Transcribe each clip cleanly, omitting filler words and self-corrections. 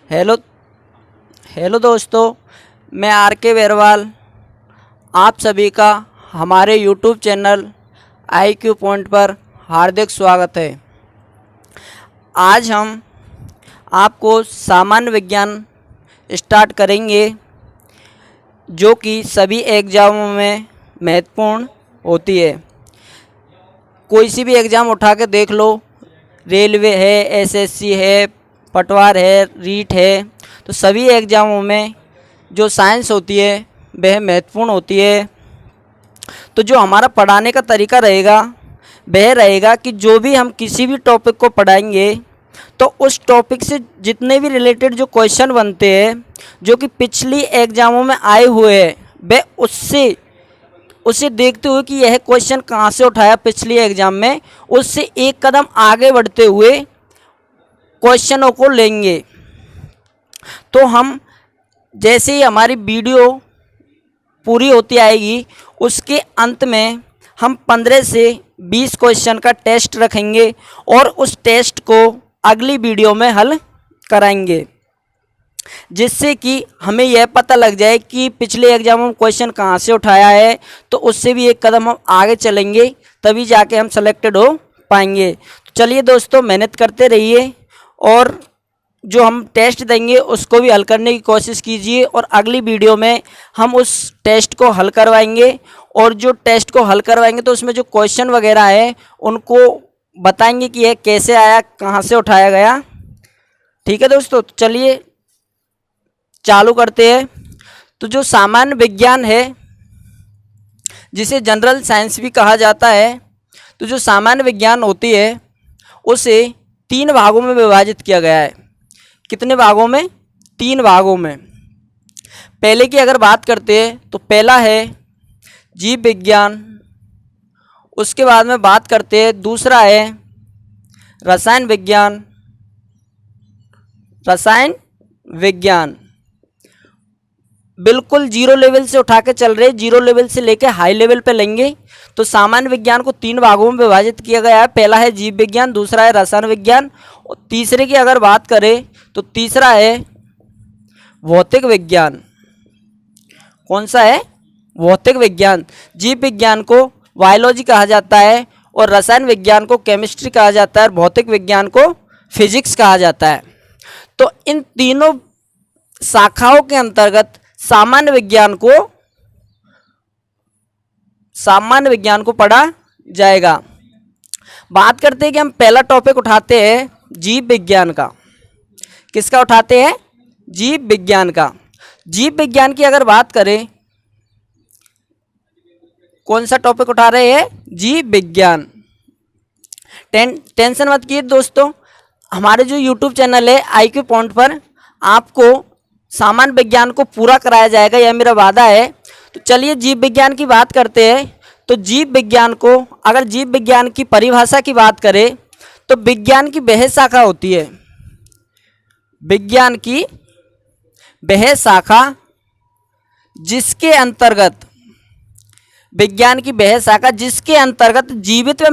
Hello hello दोस्तों, मैं are के बेरवाल आप सभी का हमारे यूट्यूब चैनल IQ पॉइंट पर हार्दिक स्वागत है। आज हम आपको सामान्य विज्ञान स्टार्ट करेंगे, जो कि सभी एग्ज़ामों में महत्वपूर्ण होती है। कोई सी भी एग्ज़ाम उठा के देख लो, रेलवे है, SSC है, पटवार है, रीट है, तो सभी एग्ज़ामों में जो साइंस होती है वह महत्वपूर्ण होती है। तो जो हमारा पढ़ाने का तरीका रहेगा वह रहेगा कि जो भी हम किसी भी टॉपिक को पढ़ाएंगे तो उस टॉपिक से जितने भी रिलेटेड जो क्वेश्चन बनते हैं, जो कि पिछली एग्ज़ामों में आए हुए हैं, वह उसे देखते हुए कि यह क्वेश्चन कहाँ से उठाया पिछली एग्ज़ाम में, उससे एक कदम आगे बढ़ते हुए क्वेश्चनों को लेंगे। तो हम जैसे ही हमारी वीडियो पूरी होती आएगी, उसके अंत में हम 15 से 20 क्वेश्चन का टेस्ट रखेंगे और उस टेस्ट को अगली वीडियो में हल कराएंगे, जिससे कि हमें यह पता लग जाए कि पिछले एग्जामों में क्वेश्चन कहाँ से उठाया है। तो उससे भी एक कदम हम आगे चलेंगे, तभी जाके हम सेलेक्टेड हो पाएंगे। तो चलिए दोस्तों, मेहनत करते रहिए और जो हम टेस्ट देंगे उसको भी हल करने की कोशिश कीजिए, और अगली वीडियो में हम उस टेस्ट को हल करवाएंगे। और जो टेस्ट को हल करवाएंगे तो उसमें जो क्वेश्चन वगैरह है उनको बताएंगे कि यह कैसे आया, कहाँ से उठाया गया। ठीक है दोस्तों, तो चलिए चालू करते हैं। तो जो सामान्य विज्ञान है, जिसे जनरल साइंस भी कहा जाता है, तो जो सामान्य विज्ञान होती है उसे 3 भागों में विभाजित किया गया है। कितने भागों में? 3 भागों में। पहले की अगर बात करते हैं तो पहला है जीव विज्ञान, उसके बाद में बात करते हैं दूसरा है रसायन विज्ञान। बिल्कुल जीरो लेवल से उठा के चल रहे, जीरो लेवल से लेके हाई लेवल पे लेंगे। तो सामान्य विज्ञान को 3 भागों में विभाजित किया गया है। पहला है जीव विज्ञान, दूसरा है रसायन विज्ञान, और तीसरे की अगर बात करें तो तीसरा है भौतिक विज्ञान। कौन सा है? भौतिक विज्ञान। जीव विज्ञान को बायोलॉजी कहा जाता है, और रसायन विज्ञान को केमिस्ट्री कहा जाता है, और भौतिक विज्ञान को फिजिक्स कहा जाता है। तो इन तीनों शाखाओं के अंतर्गत सामान्य विज्ञान को पढ़ा जाएगा। बात करते हैं कि हम पहला टॉपिक उठाते हैं जीव विज्ञान का। किसका उठाते हैं? जीव विज्ञान का। जीव विज्ञान की अगर बात करें, कौन सा टॉपिक उठा रहे हैं? जीव विज्ञान। टेंशन मत कीजिए दोस्तों, हमारे जो यूट्यूब चैनल है IQ पॉइंट पर आपको सामान्य विज्ञान को पूरा कराया जाएगा, यह मेरा वादा है। तो चलिए जीव विज्ञान की बात करते हैं। तो जीव विज्ञान को, अगर जीव विज्ञान की परिभाषा की बात करें तो विज्ञान की वह शाखा होती है, विज्ञान की वह शाखा जिसके अंतर्गत, विज्ञान की वह शाखा जिसके अंतर्गत जीवित व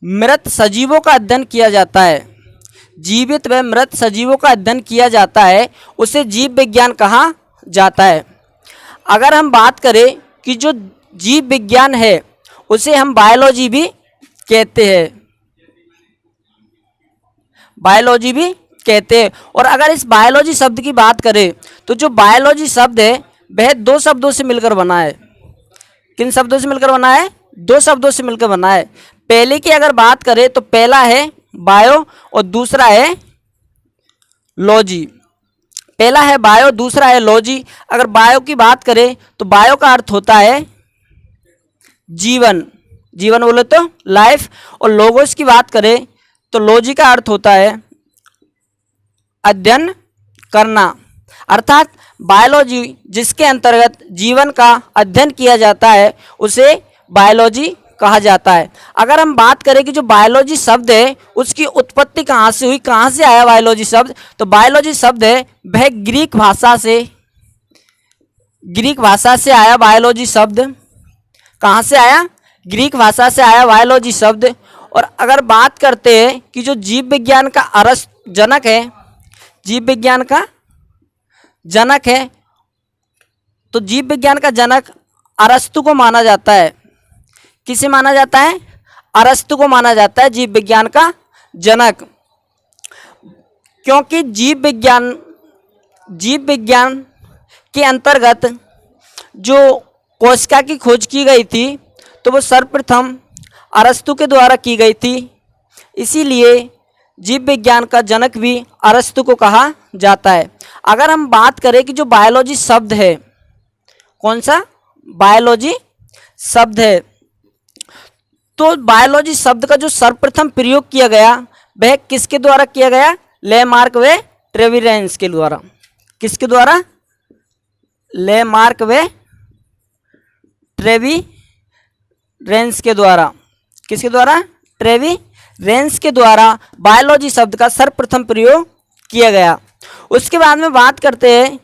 मृत सजीवों का अध्ययन किया जाता है। जीवित व मृत सजीवों का अध्ययन किया जाता है, उसे जीव विज्ञान कहा जाता है। अगर हम बात करें कि जो जीव विज्ञान है उसे हम बायोलॉजी भी कहते हैं, और अगर इस बायोलॉजी शब्द की बात करें तो जो बायोलॉजी शब्द है वह 2 शब्दों से मिलकर बना है। किन शब्दों से मिलकर बना है? 2 शब्दों से मिलकर बना है। पहले की अगर बात करें तो पहला है बायो और दूसरा है लॉजी। पहला है बायो, दूसरा है लॉजी। अगर बायो की बात करें तो बायो का अर्थ होता है जीवन, जीवन बोले तो लाइफ, और लोगोस की बात करें तो लॉजी का अर्थ होता है अध्ययन करना। अर्थात बायोलॉजी जिसके अंतर्गत जीवन का अध्ययन किया जाता है उसे बायोलॉजी कहा जाता है। अगर हम बात करें कि जो बायोलॉजी शब्द है उसकी उत्पत्ति कहाँ से हुई, कहाँ से आया बायोलॉजी शब्द, तो बायोलॉजी शब्द है वह ग्रीक भाषा से आया। बायोलॉजी शब्द कहाँ से आया? ग्रीक भाषा से आया बायोलॉजी शब्द। और अगर बात करते हैं कि जो जीव विज्ञान का जनक है, जीव विज्ञान का जनक है, तो जीव विज्ञान का जनक अरस्तु को माना जाता है। किसे माना जाता है? अरस्तु को माना जाता है जीव विज्ञान का जनक। क्योंकि जीव विज्ञान के अंतर्गत जो कोशिका की खोज की गई थी तो वो सर्वप्रथम अरस्तु के द्वारा की गई थी। इसीलिए जीव विज्ञान का जनक भी अरस्तु को कहा जाता है। अगर हम बात करें कि जो बायोलॉजी शब्द है, कौन सा बायोलॉजी शब्द है, तो बायोलॉजी शब्द का जो सर्वप्रथम प्रयोग किया गया वह किसके द्वारा किया गया? लेमार्क व ट्रेविरेंस के द्वारा। किसके द्वारा? लेमार्क व ट्रेविरेंस के द्वारा। किसके द्वारा? ट्रेविरेंस के द्वारा बायोलॉजी शब्द का सर्वप्रथम प्रयोग किया गया। उसके बाद में बात करते हैं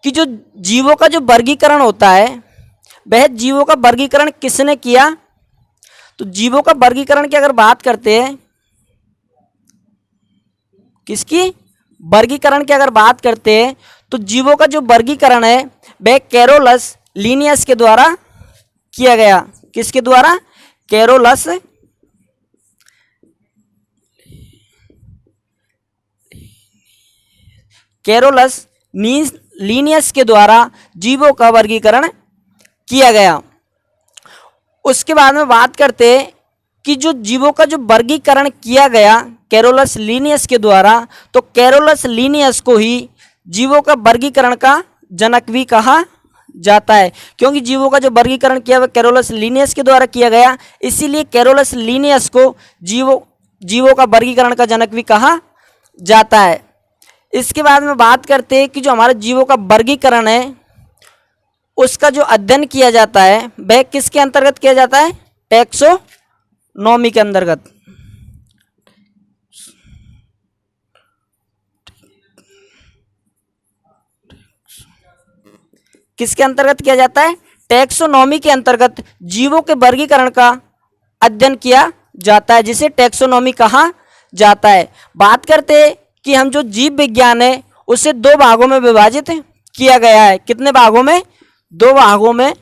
कि जो जीवों का जो वर्गीकरण होता है वह जीवों का वर्गीकरण किसने किया? तो जीवों का वर्गीकरण की अगर बात करते हैं, किसकी वर्गीकरण की अगर बात करते हैं तो जीवों का जो वर्गीकरण है वह कैरोलस लीनियस के द्वारा किया गया। किसके द्वारा? कैरोलस लीनियस के द्वारा जीवों का वर्गीकरण किया गया। उसके बाद में बात करते हैं कि जो जीवों का जो वर्गीकरण किया गया कैरोलस लीनियस के द्वारा, तो कैरोलस लीनियस को ही जीवों का वर्गीकरण का जनक भी कहा जाता है। क्योंकि जीवों का जो वर्गीकरण किया वह कैरोलस लीनियस के द्वारा किया गया, इसीलिए कैरोलस लीनियस को जीवों का वर्गीकरण का जनक भी कहा जाता है। इसके बाद में बात करते हैं कि जो हमारे जीवों का वर्गीकरण है उसका जो अध्ययन किया जाता है वह किसके अंतर्गत किया जाता है? टैक्सोनॉमी के अंतर्गत। किसके अंतर्गत किया जाता है? टैक्सोनॉमी के अंतर्गत जीवों के वर्गीकरण का अध्ययन किया जाता है, जिसे टैक्सोनॉमी कहा जाता है। बात करते हैं कि हम जो जीव विज्ञान है उसे दो भागों में विभाजित किया गया है। कितने भागों में? दो भागों में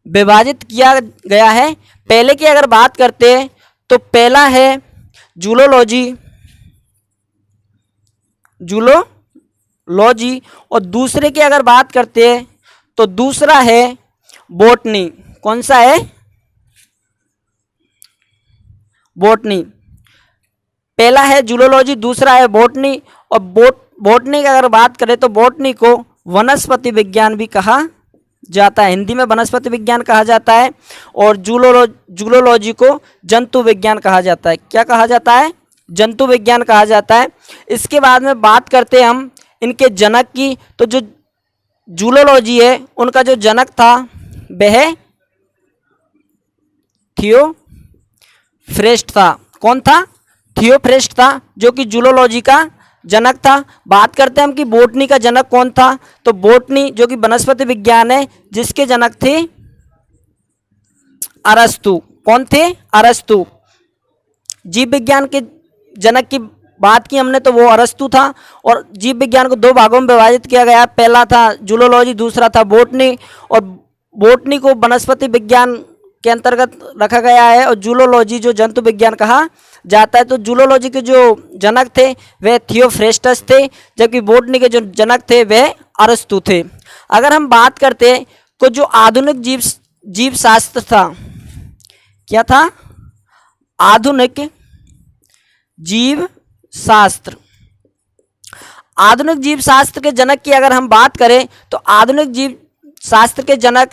विभाजित किया गया है। पहले की अगर बात करते हैं तो पहला है जूलॉजी और दूसरे की अगर बात करते हैं तो दूसरा है बॉटनी। कौन सा है? बॉटनी। पहला है जूलॉजी, दूसरा है बॉटनी। और बॉटनी की अगर बात करें तो बॉटनी को वनस्पति विज्ञान भी कहा जाता है। हिंदी में वनस्पति विज्ञान कहा जाता है। और जूलॉजी को जंतु विज्ञान कहा जाता है। क्या कहा जाता है? जंतु विज्ञान कहा जाता है। इसके बाद में बात करते हैं हम इनके जनक की, तो जो जूलॉजी है उनका जो जनक था वह थियोफ्रेस्ट था। कौन था? थियोफ्रेस्ट था, जो कि जूलॉजी का जनक था। बात करते हैं हम कि बॉटनी का जनक कौन था, तो बॉटनी जो कि वनस्पति विज्ञान है जिसके जनक थे अरस्तु। कौन थे? अरस्तु। जीव विज्ञान के जनक की बात की हमने तो वो अरस्तु था। और जीव विज्ञान को दो भागों में विभाजित किया गया। पहला था जूलॉजी, दूसरा था बॉटनी। और बॉटनी को वनस्पति विज्ञान के अंतर्गत रखा गया है और जूलॉजी जो जंतु विज्ञान कहा जाता है। तो जूलॉजी के जो जनक थे वे थियोफ्रेस्टस थे, जबकि बॉटनी के जो जनक थे वह अरस्तु थे। अगर हम बात करते तो जो आधुनिक जीव शास्त्र था, क्या था? आधुनिक जीव शास्त्र। आधुनिक जीव शास्त्र के जनक की अगर हम बात करें तो आधुनिक जीव शास्त्र के जनक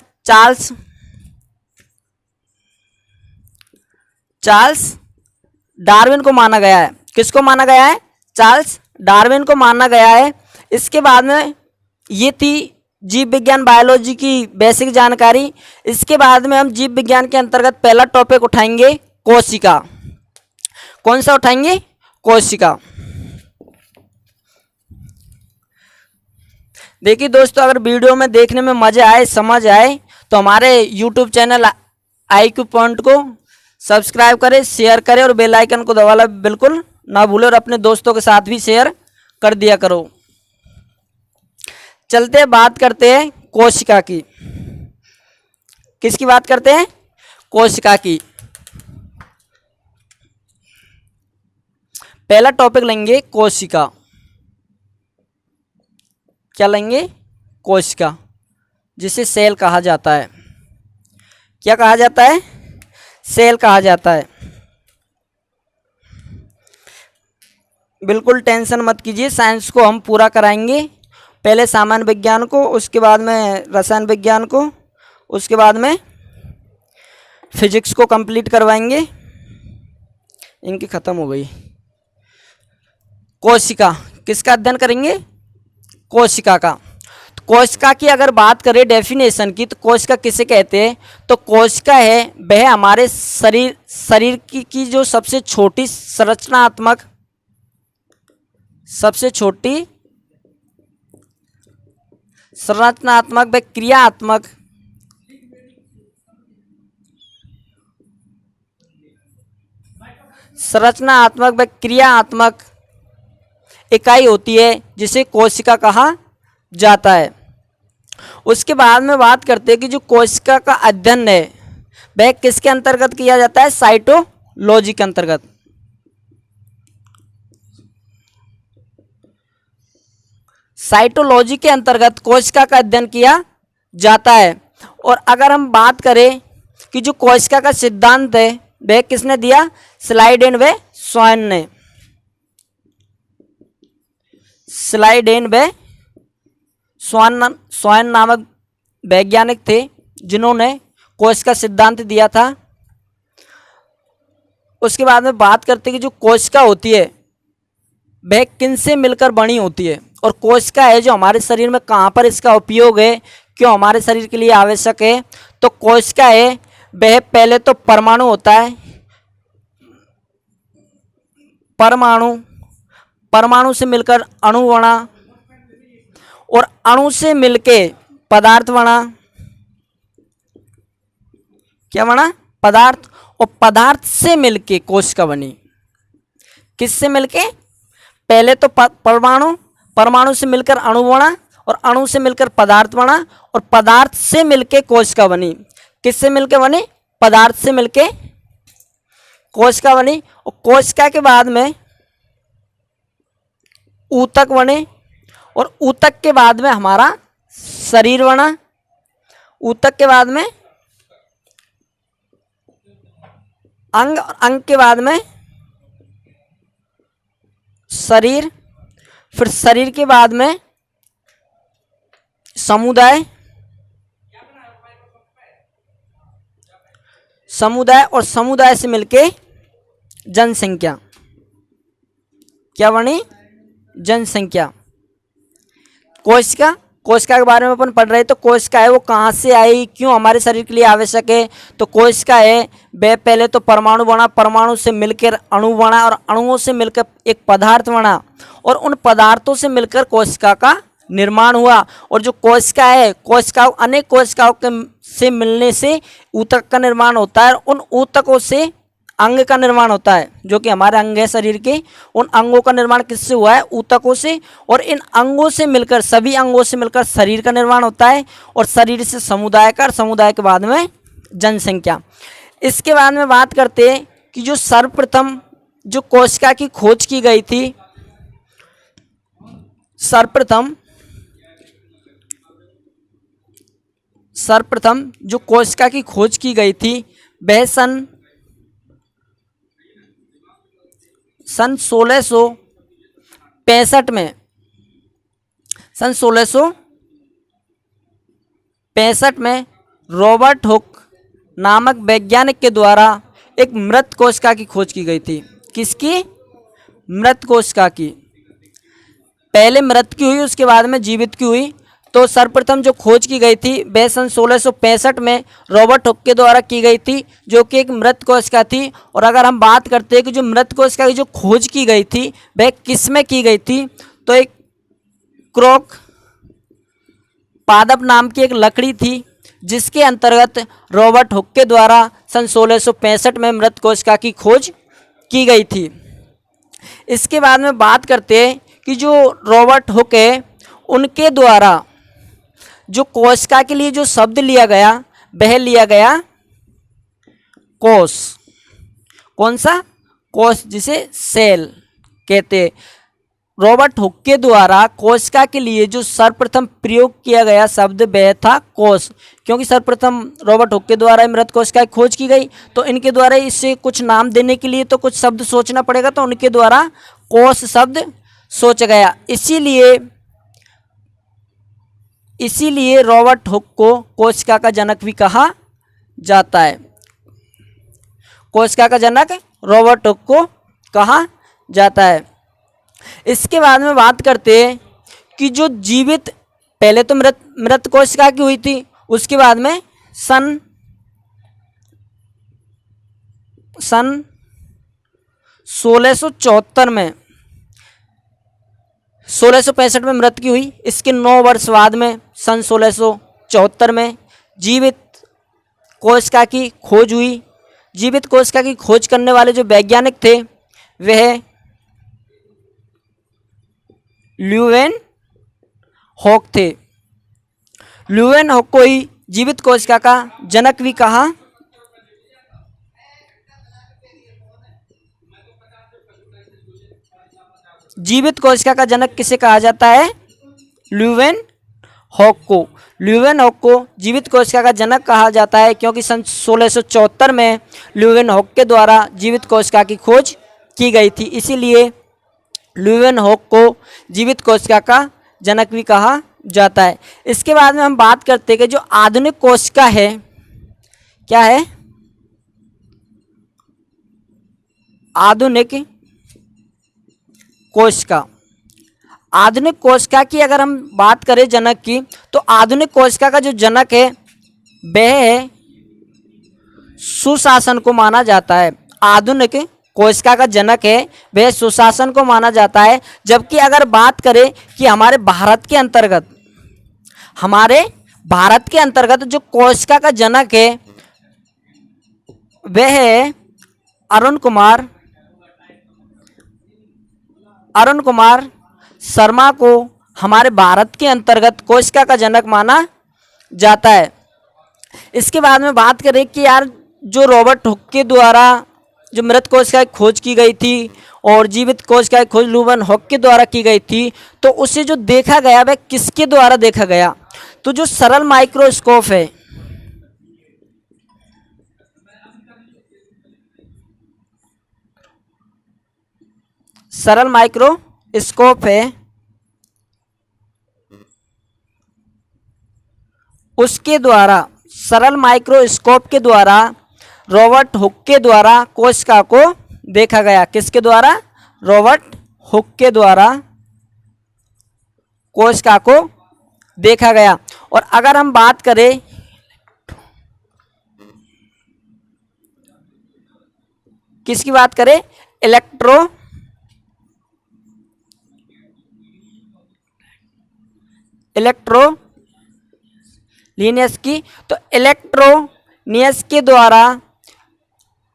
चार्ल्स डार्विन को माना गया है। किसको माना गया है? चार्ल्स डार्विन को माना गया है। इसके बाद में ये थी जीव विज्ञान बायोलॉजी की बेसिक जानकारी। इसके बाद में हम जीव विज्ञान के अंतर्गत पहला टॉपिक उठाएंगे कोशिका। कौन सा उठाएंगे? कोशिका। देखिए दोस्तों, अगर वीडियो में देखने में मजा आए, समझ आए, तो हमारे YouTube चैनल IQ पॉइंट को सब्सक्राइब करें, शेयर करें और बेल आइकन को दबाना बिल्कुल ना भूलें और अपने दोस्तों के साथ भी शेयर कर दिया करो। चलते बात करते हैं कोशिका की। किसकी बात करते हैं? कोशिका की। पहला टॉपिक लेंगे कोशिका। क्या लेंगे? कोशिका, जिसे सेल कहा जाता है। क्या कहा जाता है? सेल कहा जाता है। बिल्कुल टेंशन मत कीजिए, साइंस को हम पूरा कराएंगे। पहले सामान्य विज्ञान को, उसके बाद में रसायन विज्ञान को, उसके बाद में फिजिक्स को कंप्लीट करवाएंगे। इनकी ख़त्म हो गई। कोशिका, किसका अध्ययन करेंगे? कोशिका का। तो कोशिका की अगर बात करें डेफिनेशन की, तो कोशिका किसे कहते हैं? तो कोशिका है वह हमारे शरीर की जो सबसे छोटी संरचनात्मक व क्रियात्मक इकाई होती है, जिसे कोशिका कहा जाता है। उसके बाद में बात करते हैं कि जो कोशिका का अध्ययन है वह किसके अंतर्गत किया जाता है? साइटोलॉजी के अंतर्गत। साइटोलॉजी के अंतर्गत कोशिका का अध्ययन किया जाता है। और अगर हम बात करें कि जो कोशिका का सिद्धांत है वह किसने दिया? स्लाइडेन व स्वान ने। स्लाइडेन व स्वान नामक वैज्ञानिक थे जिन्होंने कोशिका सिद्धांत दिया था। उसके बाद में बात करते हैं कि जो कोशिका होती है वह किन से मिलकर बनी होती है, और कोशिका है जो हमारे शरीर में कहाँ पर इसका उपयोग है, क्यों हमारे शरीर के लिए आवश्यक है। तो कोशिका है वह पहले तो परमाणु होता है। परमाणु से मिलकर अणु बना, और अणु से मिलके पदार्थ बना। क्या बना? पदार्थ। और पदार्थ से मिलके कोशिका बनी। किससे मिलके? पहले तो परमाणु से मिलकर अणु बना, और अणु से मिलकर पदार्थ बना, और पदार्थ से मिलके कोशिका बनी। किससे मिलके बनी? पदार्थ से मिलके कोशिका बनी। और कोशिका के बाद में ऊतक बने, और ऊतक के बाद में हमारा शरीर बना। ऊतक के बाद में अंग, और अंग के बाद में शरीर, फिर शरीर के बाद में समुदाय, और समुदाय से मिलके जनसंख्या। क्या बनी? जनसंख्या। कोशिका के बारे में अपन पढ़ रहे हैं। तो कोशिका है वो कहाँ से आई, क्यों हमारे शरीर के लिए आवश्यक है। तो कोशिका है वह पहले तो परमाणु बना, परमाणु से मिलकर अणु बना, और अणुओं से मिलकर एक पदार्थ बना, और उन पदार्थों से मिलकर कोशिका का निर्माण हुआ। और जो कोशिका है, अनेक कोशिकाओं के से मिलने से ऊतक का निर्माण होता है। उन ऊतकों से अंग का निर्माण होता है, जो कि हमारे अंग है शरीर के। उन अंगों का निर्माण किससे हुआ है? ऊतकों से। और इन अंगों से मिलकर, सभी अंगों से मिलकर शरीर का निर्माण होता है, और शरीर से समुदाय का, और समुदाय के बाद में जनसंख्या। इसके बाद में बात करते हैं कि जो सर्वप्रथम जो कोशिका की खोज की गई थी, सर्वप्रथम जो कोशिका की खोज की गई थी वह सन 1665 में, सन 1665 में रॉबर्ट हुक नामक वैज्ञानिक के द्वारा एक मृत कोशिका की खोज की गई थी। किसकी? मृत कोशिका की। पहले मृत की हुई, उसके बाद में जीवित की हुई। तो सर्वप्रथम जो खोज की गई थी वह सन 1665 में रॉबर्ट हुक के द्वारा की गई थी, जो कि एक मृत कोशिका थी। और अगर हम बात करते हैं कि जो मृत कोशिका की जो खोज की गई थी वह किस में की गई थी, तो एक क्रोक पादप नाम की एक लकड़ी थी जिसके अंतर्गत रॉबर्ट हुक के द्वारा सन 1665 में मृत कोशिका की खोज की गई थी। इसके बाद में बात करते हैं कि जो रॉबर्ट हुक है उनके द्वारा जो कोशिका के लिए जो शब्द लिया गया वह लिया गया कोश। कौन सा? कोश, जिसे सेल कहते। रॉबर्ट हुक के द्वारा कोशिका के लिए जो सर्वप्रथम प्रयोग किया गया शब्द वह था कोश, क्योंकि सर्वप्रथम रॉबर्ट हुक के द्वारा मृत कोशिका की खोज की गई, तो इनके द्वारा इसे कुछ नाम देने के लिए तो कुछ शब्द सोचना पड़ेगा, तो उनके द्वारा कोश शब्द सोचा गया। इसीलिए रॉबर्ट हुक को कोशिका का जनक भी कहा जाता है। कोशिका का जनक रॉबर्ट हुक को कहा जाता है। इसके बाद में बात करते हैं कि जो जीवित, पहले तो मृत कोशिका की हुई थी, उसके बाद में सन 1674 में 1665 में मृत की हुई। इसके 9 वर्ष बाद में सन 1674 में जीवित कोशिका की खोज हुई। जीवित कोशिका की खोज करने वाले जो वैज्ञानिक थे वह ल्यूवेनहॉक थे। ल्यूवेनहॉक को ही जीवित कोशिका का जनक भी कहा जीवित कोशिका का जनक किसे कहा जाता है? ल्यूवेनहॉक को। ल्यूवेनहॉक को जीवित कोशिका का जनक कहा जाता है क्योंकि सन 1674 में ल्यूवेनहॉक के द्वारा जीवित कोशिका की खोज की गई थी, इसीलिए ल्यूवेनहॉक को जीवित कोशिका का जनक भी कहा जाता है। इसके बाद में हम बात करते हैं कि जो आधुनिक कोशिका है, क्या है? आधुनिक कोशिका। आधुनिक कोशिका की अगर हम बात करें जनक की, तो आधुनिक कोशिका का जो जनक है वह है सुशासन को माना जाता है। आधुनिक कोशिका का जनक है वह सुशासन को माना जाता है। जबकि अगर बात करें कि हमारे भारत के अंतर्गत जो कोशिका का जनक है वह है अरुण कुमार शर्मा को हमारे भारत के अंतर्गत कोशिका का जनक माना जाता है। इसके बाद में बात करें कि यार जो रॉबर्ट हुक के द्वारा जो मृत कोशिका की खोज की गई थी और जीवित कोशिका की खोज ल्यूवेनहॉक के द्वारा की गई थी, तो उसे जो देखा गया वह किसके द्वारा देखा गया? तो जो सरल माइक्रोस्कोप है, सरल माइक्रोस्कोप है, उसके द्वारा, सरल माइक्रोस्कोप के द्वारा रॉबर्ट हुक के द्वारा कोशिका को देखा गया। किसके द्वारा? रॉबर्ट हुक के द्वारा कोशिका को देखा गया। और अगर हम बात करें किसकी बात करें? इलेक्ट्रोनियस की, तो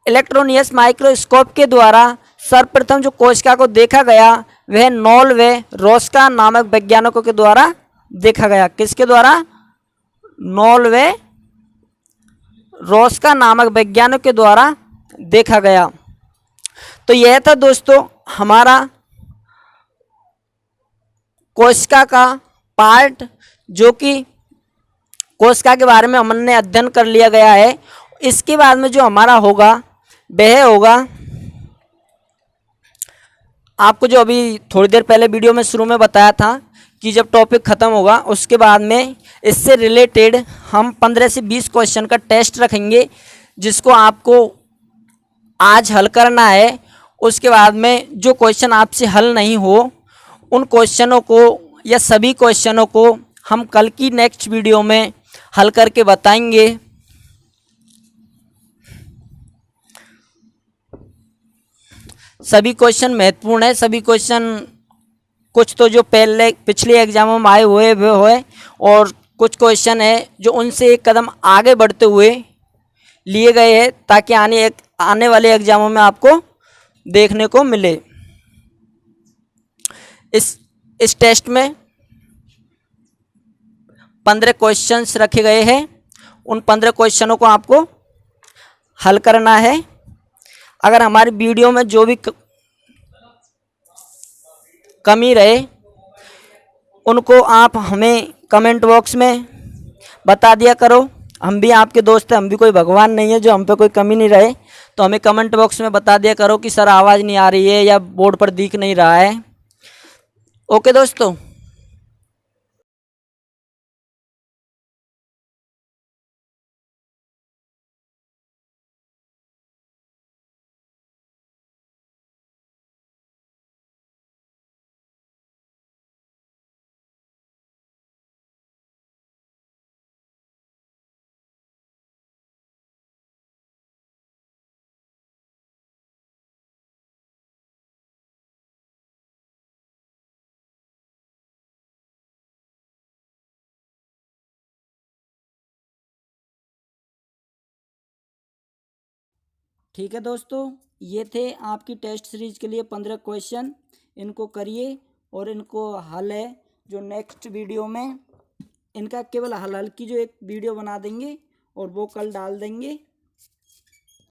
इलेक्ट्रोनियस माइक्रोस्कोप के द्वारा सर्वप्रथम जो कोशिका को देखा गया वह नॉल व रोस्का नामक वैज्ञानिकों के द्वारा देखा गया। किसके द्वारा? नॉल व रोस्का नामक वैज्ञानिकों के द्वारा देखा गया। तो यह था दोस्तों हमारा कोशिका का पार्ट, जो कि कोशिका के बारे में हमने अध्ययन कर लिया गया है। इसके बाद में जो हमारा होगा वह होगा, आपको जो अभी थोड़ी देर पहले वीडियो में शुरू में बताया था कि जब टॉपिक ख़त्म होगा उसके बाद में इससे रिलेटेड हम 15 से 20 क्वेश्चन का टेस्ट रखेंगे, जिसको आपको आज हल करना है। उसके बाद में जो क्वेश्चन आपसे हल नहीं हो उन क्वेश्चनों को या सभी क्वेश्चनों को हम कल की नेक्स्ट वीडियो में हल करके बताएंगे। सभी क्वेश्चन महत्वपूर्ण है, सभी क्वेश्चन कुछ तो जो पिछले एग्जामों में आए हुए वे हुए और कुछ क्वेश्चन है जो उनसे एक कदम आगे बढ़ते हुए लिए गए हैं, ताकि आने वाले एग्जामों में आपको देखने को मिले। इस टेस्ट में 15 क्वेश्चंस रखे गए हैं। उन 15 क्वेश्चनों को आपको हल करना है। अगर हमारी वीडियो में जो भी कमी रहे उनको आप हमें कमेंट बॉक्स में बता दिया करो। हम भी आपके दोस्त हैं, हम भी कोई भगवान नहीं है जो हम पे कोई कमी नहीं रहे। तो हमें कमेंट बॉक्स में बता दिया करो कि सर आवाज़ नहीं आ रही है या बोर्ड पर दिख नहीं रहा है। ओके दोस्तों। ठीक है दोस्तों, ये थे आपकी टेस्ट सीरीज के लिए 15 क्वेश्चन। इनको करिए और इनको हल है जो नेक्स्ट वीडियो में इनका केवल हल की जो एक वीडियो बना देंगे और वो कल डाल देंगे।